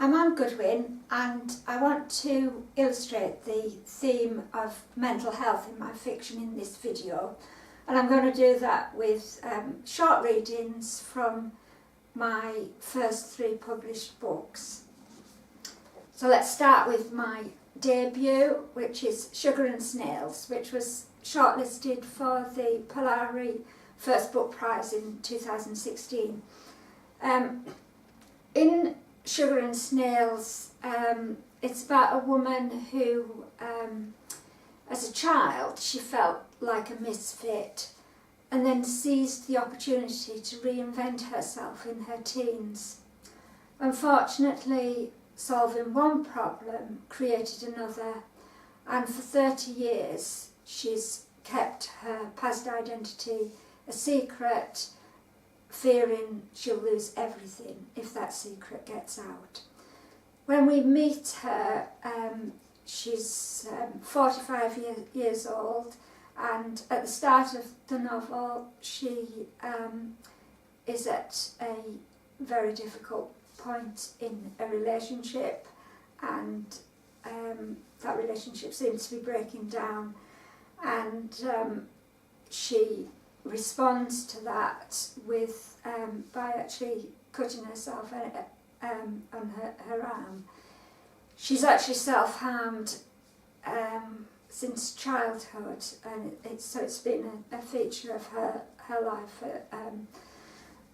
I'm on Goodwin and I want to illustrate the theme of mental health in my fiction in this video, and I'm going to do that with short readings from my first 3 published books. So let's start with my debut, which is Sugar and Snails, which was shortlisted for the Polari First Book Prize in 2016. In Sugar and Snails, it's about a woman who, as a child, she felt like a misfit and then seized the opportunity to reinvent herself in her teens. Unfortunately, solving one problem created another, and for 30 years she's kept her past identity a secret, fearing she'll lose everything if that secret gets out. When we meet her, she's 45 years old, and at the start of the novel she is at a very difficult point in a relationship, and that relationship seems to be breaking down, and she responds to that with by actually cutting herself on her arm. She's actually self-harmed since childhood, and it's been a feature of her life,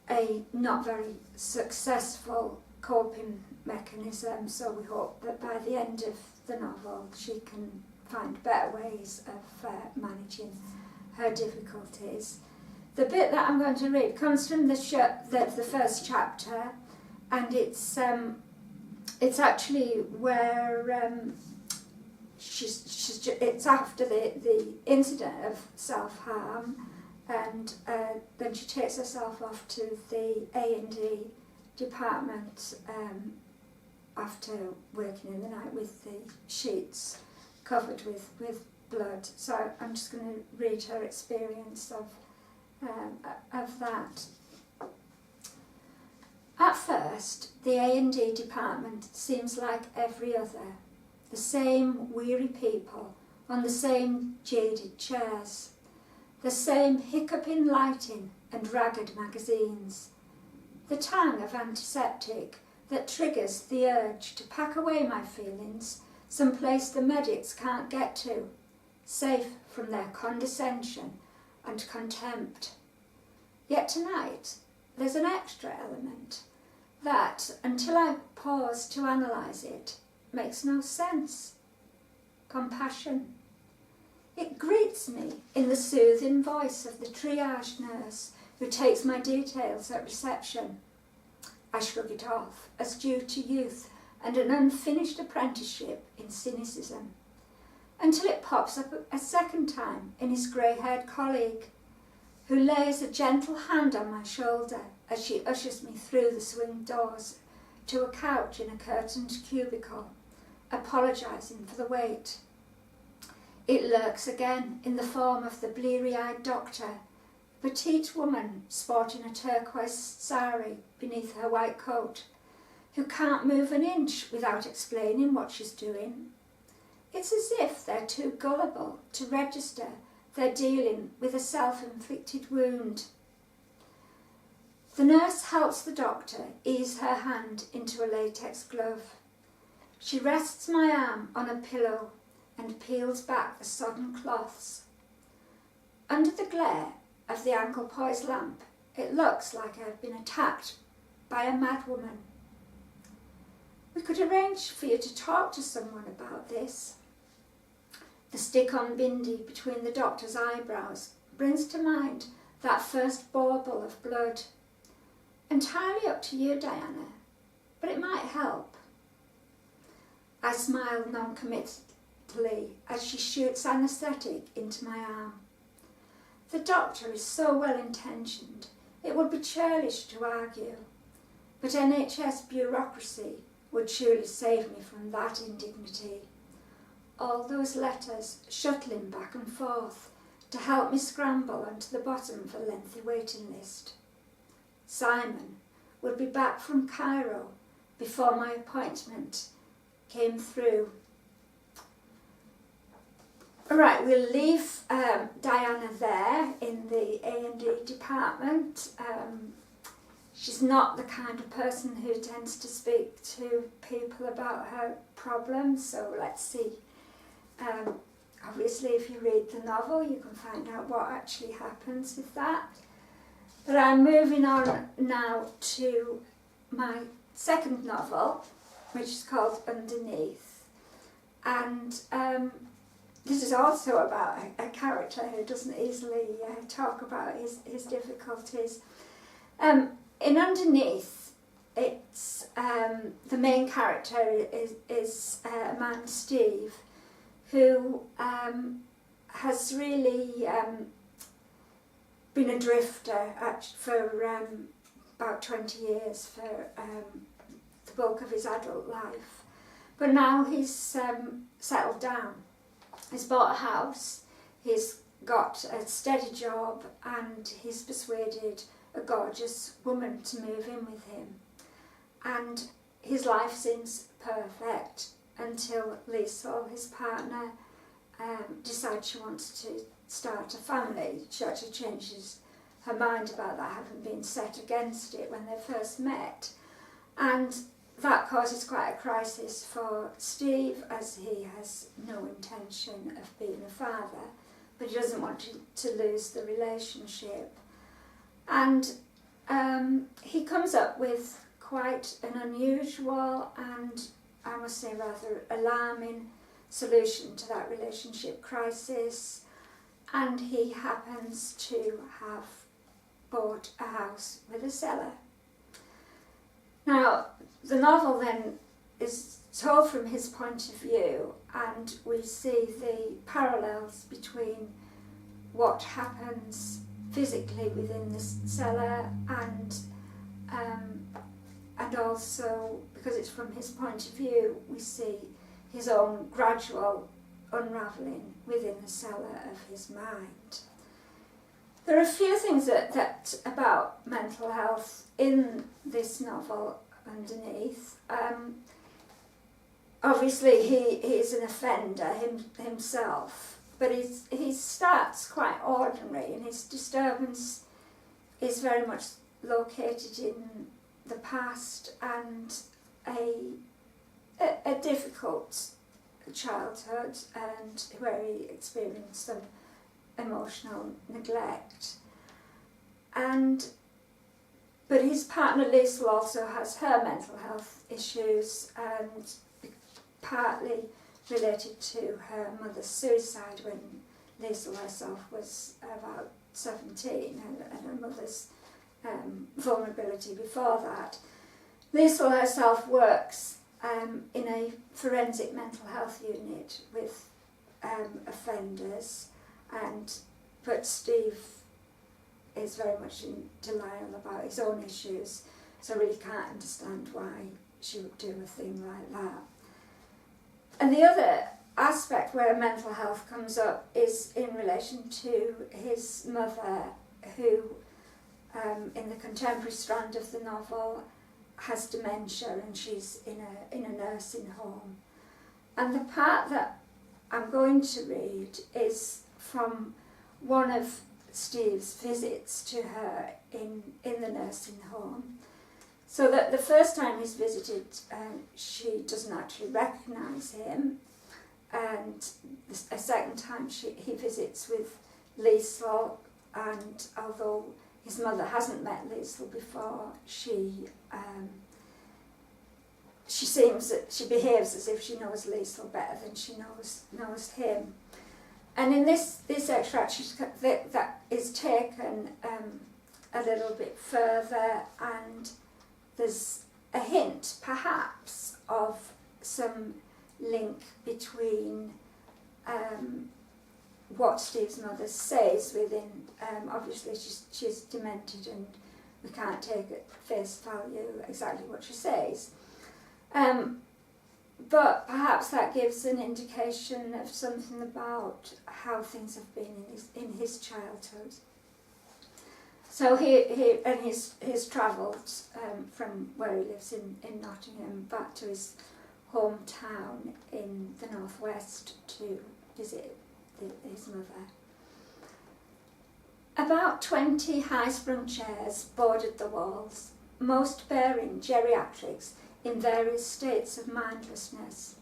a not very successful coping mechanism. So we hope that by the end of the novel she can find better ways of managing her difficulties. The bit that I'm going to read comes from the first chapter, and it's actually where it's after the incident of self-harm, and then she takes herself off to the A&E department after working in the night with the sheets covered with blood. So I'm just going to read her experience of that. At first, the A&E department seems like every other, the same weary people on the same jaded chairs, the same hiccuping lighting and ragged magazines, the tang of antiseptic that triggers the urge to pack away my feelings someplace the medics can't get to, safe from their condescension and contempt. Yet tonight there's an extra element that, until I pause to analyse it, makes no sense. Compassion. It greets me in the soothing voice of the triage nurse who takes my details at reception. I shrug it off as due to youth and an unfinished apprenticeship in cynicism, until it pops up a second time in his grey-haired colleague, who lays a gentle hand on my shoulder as she ushers me through the swing doors to a couch in a curtained cubicle, apologising for the wait. It lurks again in the form of the bleary-eyed doctor, a petite woman sporting a turquoise sari beneath her white coat, who can't move an inch without explaining what she's doing. It's as if they're too gullible to register they're dealing with a self-inflicted wound. The nurse helps the doctor ease her hand into a latex glove. She rests my arm on a pillow and peels back the sodden cloths. Under the glare of the ankle-poised lamp, it looks like I've been attacked by a madwoman. We could arrange for you to talk to someone about this. The stick-on bindi between the doctor's eyebrows brings to mind that first bauble of blood. Entirely up to you, Diana, but it might help. I smile non-committally as she shoots anaesthetic into my arm. The doctor is so well-intentioned, it would be churlish to argue, but NHS bureaucracy would surely save me from that indignity. All those letters shuttling back and forth to help me scramble onto the bottom of a lengthy waiting list. Simon would be back from Cairo before my appointment came through. Right, we'll leave Diana there in the A&E department. She's not the kind of person who tends to speak to people about her problems, so let's see. Obviously, if you read the novel, you can find out what actually happens with that. But I'm moving on now to my second novel, which is called Underneath. And this is also about a character who doesn't easily talk about his difficulties. In Underneath, it's the main character is a man, Steve, who has really been a drifter for about 20 years, for the bulk of his adult life. But now he's settled down. He's bought a house, he's got a steady job, and he's persuaded a gorgeous woman to move in with him. And his life seems perfect until Liesl, his partner, decides she wants to start a family. She actually changes her mind about that, having been set against it when they first met. And that causes quite a crisis for Steve, as he has no intention of being a father, but he doesn't want to lose the relationship. And he comes up with quite an unusual and, I must say, rather alarming solution to that relationship crisis. And he happens to have bought a house with a cellar. Now, the novel then is told from his point of view, and we see the parallels between what happens physically within the cellar and also, because it's from his point of view, we see his own gradual unravelling within the cellar of his mind. There are a few things that about mental health in this novel, Underneath. Obviously he is an offender himself, but he starts quite ordinary, and his disturbance is very much located in the past and a difficult childhood, and where he experienced some emotional neglect. But his partner Liesl also has her mental health issues, and partly related to her mother's suicide when Liesl herself was about 17, and her mother's vulnerability before that. Liesl herself works in a forensic mental health unit with offenders, but Steve is very much in denial about his own issues, so I really can't understand why she would do a thing like that. And the other aspect where mental health comes up is in relation to his mother, who, in the contemporary strand of the novel, has dementia, and she's in a nursing home. And the part that I'm going to read is from one of Steve's visits to her in the nursing home. So that the first time he's visited, she doesn't actually recognise him, and a second time he visits with Liesl, and although his mother hasn't met Liesl before, she behaves as if she knows Liesl better than she knows him. And in this extract that is taken a little bit further, and there's a hint, perhaps, of some link between what Steve's mother says within, obviously she's demented and we can't take at face value exactly what she says. But perhaps that gives an indication of something about how things have been in his childhood. So he's travelled from where he lives in Nottingham back to his hometown in the northwest to visit his mother. About 20 high-sprung chairs bordered the walls, most bearing geriatrics in various states of mindlessness.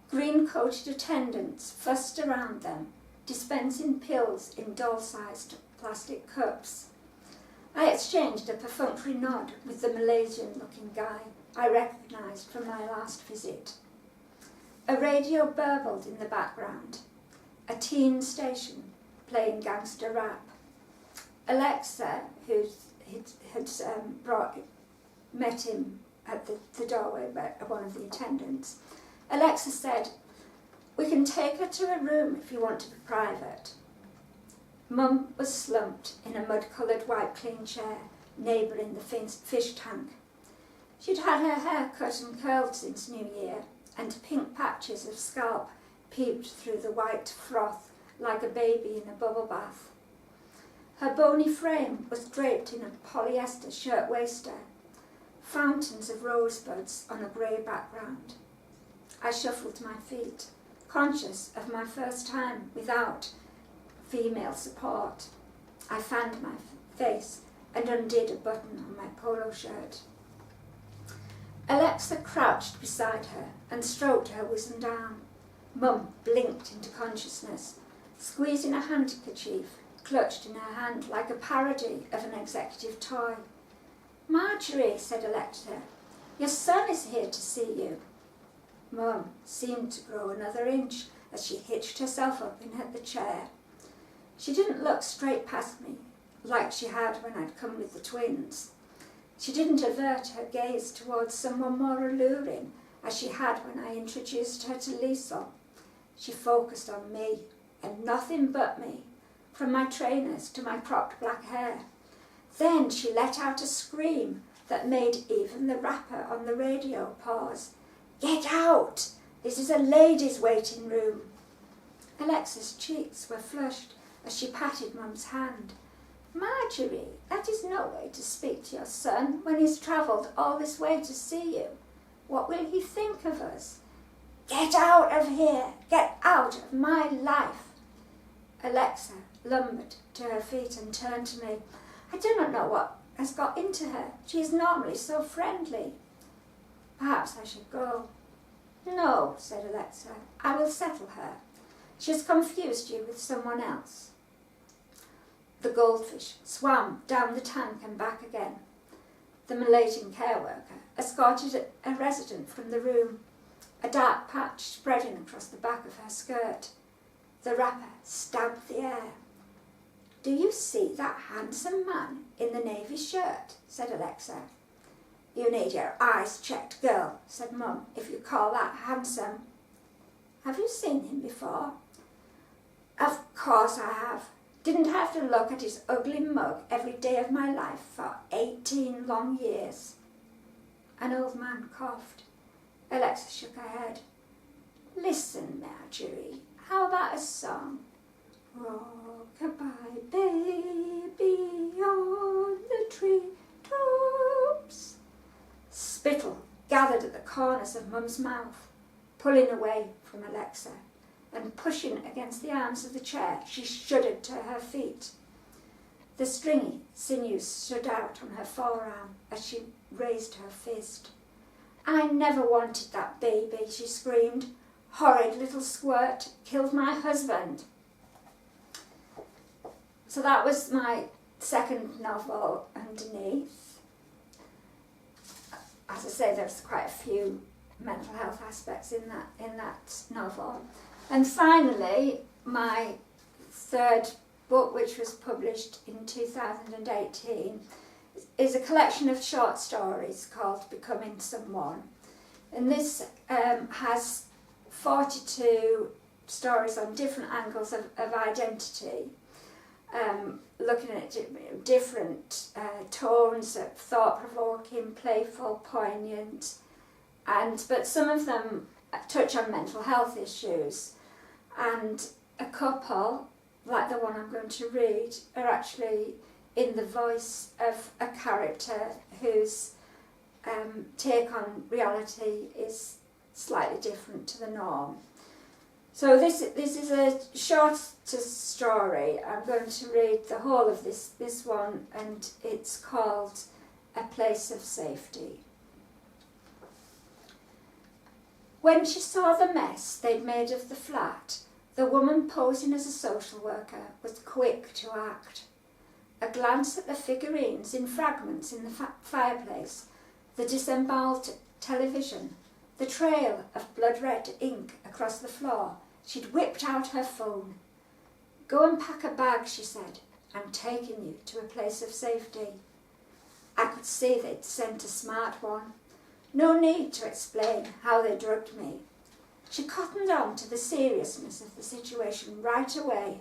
Green-coated attendants fussed around them, dispensing pills in doll-sized plastic cups. I exchanged a perfunctory nod with the Malaysian-looking guy I recognised from my last visit. A radio burbled in the background, a teen station playing gangster rap. Alexa, who had met him at the doorway by one of the attendants, Alexa said, "We can take her to a room if you want to be private." Mum was slumped in a mud-coloured white clean chair neighbouring the fish tank. She'd had her hair cut and curled since New Year, and pink patches of scalp peeped through the white froth like a baby in a bubble bath. Her bony frame was draped in a polyester shirt-waister, fountains of rosebuds on a grey background. I shuffled to my feet, conscious of my first time without female support. I fanned my face and undid a button on my polo shirt. Alexa crouched beside her and stroked her wizened arm. Mum blinked into consciousness, squeezing a handkerchief clutched in her hand like a parody of an executive toy. "Marjorie," said Alexa, "your son is here to see you." Mum seemed to grow another inch as she hitched herself up in the chair. She didn't look straight past me, like she had when I'd come with the twins. She didn't avert her gaze towards someone more alluring, as she had when I introduced her to Liesl. She focused on me, and nothing but me, from my trainers to my cropped black hair. Then she let out a scream that made even the rapper on the radio pause. "Get out! This is a ladies' waiting room." Alexa's cheeks were flushed as she patted Mum's hand. "Marjorie, that is no way to speak to your son when he's travelled all this way to see you. What will he think of us?" "Get out of here! Get out of my life!" Alexa lumbered to her feet and turned to me. "I do not know what has got into her. She is normally so friendly." "Perhaps I should go." "No," said Alexa, "I will settle her. She has confused you with someone else." The goldfish swam down the tank and back again. The Malaysian care worker escorted a resident from the room, a dark patch spreading across the back of her skirt. The rapper stabbed the air. "Do you see that handsome man in the navy shirt?" said Alexa. "You need your eyes checked, girl," said Mum, "if you call that handsome." "Have you seen him before?" "Of course I have. Didn't have to look at his ugly mug every day of my life for 18 long years." An old man coughed. Alexa shook her head. "Listen, Marjorie, how about a song? Rock-a-bye baby on the tree tops." Spittle gathered at the corners of Mum's mouth, pulling away from Alexa, and pushing against the arms of the chair, she shuddered to her feet. The stringy sinews stood out on her forearm as she raised her fist. "I never wanted that baby," she screamed. "Horrid little squirt, killed my husband." So that was my second novel, Underneath. As I say, there's quite a few mental health aspects in that novel. And finally, my third book, which was published in 2018, is a collection of short stories called Becoming Someone. And this has 42 stories on different angles of identity, looking at different tones of thought-provoking, playful, poignant, but some of them touch on mental health issues, and a couple, like the one I'm going to read, are actually in the voice of a character whose take on reality is slightly different to the norm. So this is a short story. I'm going to read the whole of this one, and it's called A Place of Safety. When she saw the mess they'd made of the flat, the woman posing as a social worker was quick to act. A glance at the figurines in fragments in the fireplace, the disemboweled television, the trail of blood-red ink across the floor, she'd whipped out her phone. "Go and pack a bag," she said. "I'm taking you to a place of safety." I could see they'd sent a smart one. No need to explain how they drugged me. She cottoned on to the seriousness of the situation right away.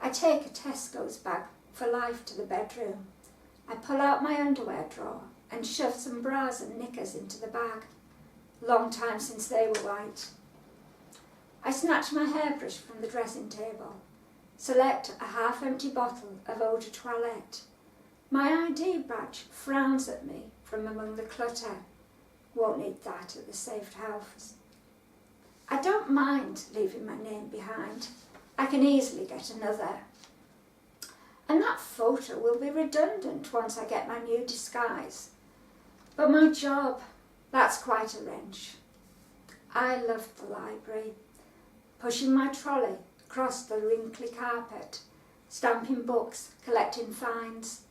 I take a Tesco's bag for life to the bedroom. I pull out my underwear drawer and shove some bras and knickers into the bag. Long time since they were white. I snatch my hairbrush from the dressing table, select a half-empty bottle of eau de toilette. My ID badge frowns at me from among the clutter. Won't need that at the safe house. I don't mind leaving my name behind. I can easily get another. And that photo will be redundant once I get my new disguise. But my job, that's quite a wrench. I loved the library, pushing my trolley across the wrinkly carpet, stamping books, collecting finds.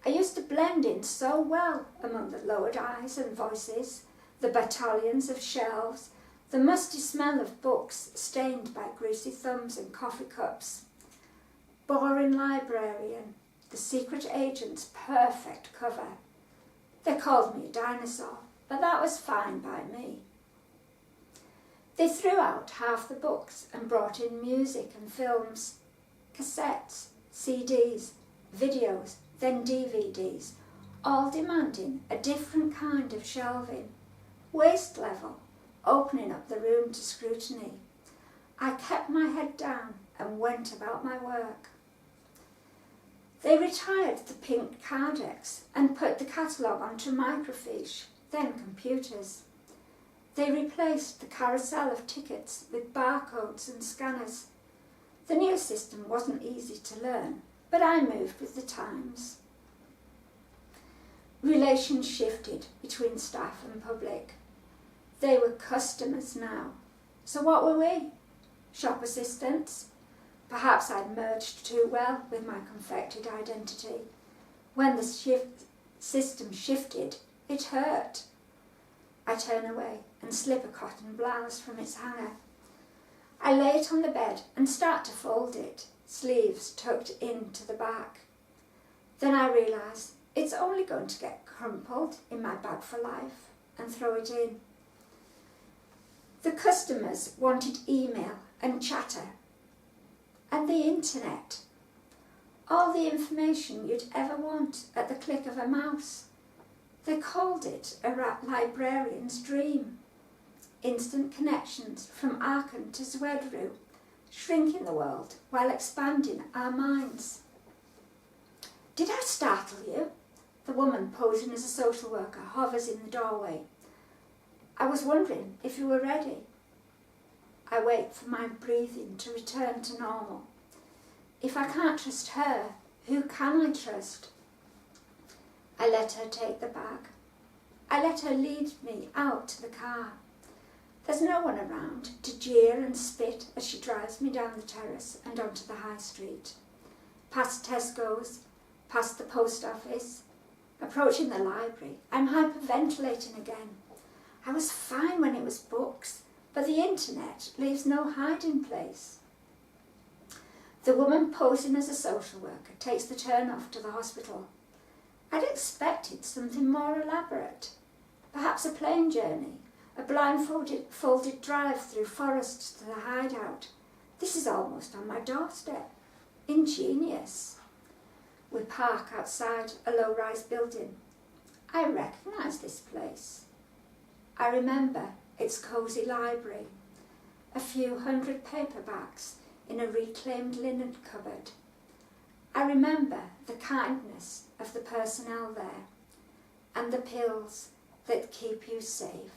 I used to blend in so well among the lowered eyes and voices, the battalions of shelves, the musty smell of books stained by greasy thumbs and coffee cups. Boring librarian, the secret agent's perfect cover. They called me a dinosaur, but that was fine by me. They threw out half the books and brought in music and films, cassettes, CDs, videos, then DVDs, all demanding a different kind of shelving, waist level, opening up the room to scrutiny. I kept my head down and went about my work. They retired the pink cardex and put the catalogue onto microfiche, then computers. They replaced the carousel of tickets with barcodes and scanners. The new system wasn't easy to learn, but I moved with the times. Relations shifted between staff and public. They were customers now. So what were we? Shop assistants? Perhaps I'd merged too well with my confected identity. When the system shifted, it hurt. I turn away and slip a cotton blouse from its hanger. I lay it on the bed and start to fold it, sleeves tucked into the back. Then I realise it's only going to get crumpled in my bag for life and throw it in. The customers wanted email and chatter and the internet. All the information you'd ever want at the click of a mouse. They called it a librarian's dream. Instant connections from Aachen to Zwedru, shrinking the world while expanding our minds. Did I startle you? The woman posing as a social worker hovers in the doorway. I was wondering if you were ready. I wait for my breathing to return to normal. If I can't trust her, who can I trust? I let her take the bag. I let her lead me out to the car. There's no one around to jeer and spit as she drives me down the terrace and onto the high street. Past Tesco's, past the post office, approaching the library. I'm hyperventilating again. I was fine when it was books, but the internet leaves no hiding place. The woman posing as a social worker takes the turn off to the hospital. I'd expected something more elaborate. Perhaps a plane journey, a blindfolded drive through forests to the hideout. This is almost on my doorstep. Ingenious. We park outside a low-rise building. I recognise this place. I remember its cosy library, a few hundred paperbacks in a reclaimed linen cupboard. I remember the kindness of the personnel there and the pills that keep you safe.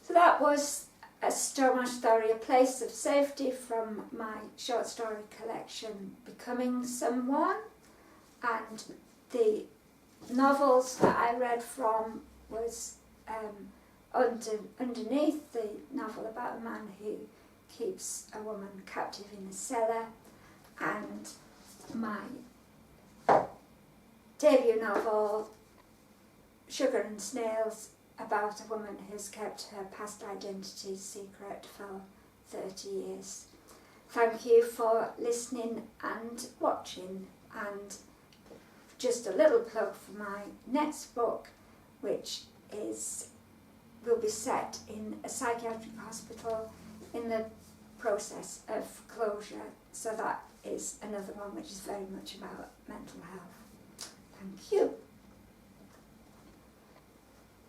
So that was my story, A Place of Safety, from my short story collection Becoming Someone. And the novels that I read from was Underneath, the novel about a man who keeps a woman captive in a cellar, and my debut novel, Sugar and Snails, about a woman who's kept her past identity secret for 30 years. Thank you for listening and watching, and just a little plug for my next book, which will be set in a psychiatric hospital in the process of closure. So that is another one which is very much about mental health. Thank you.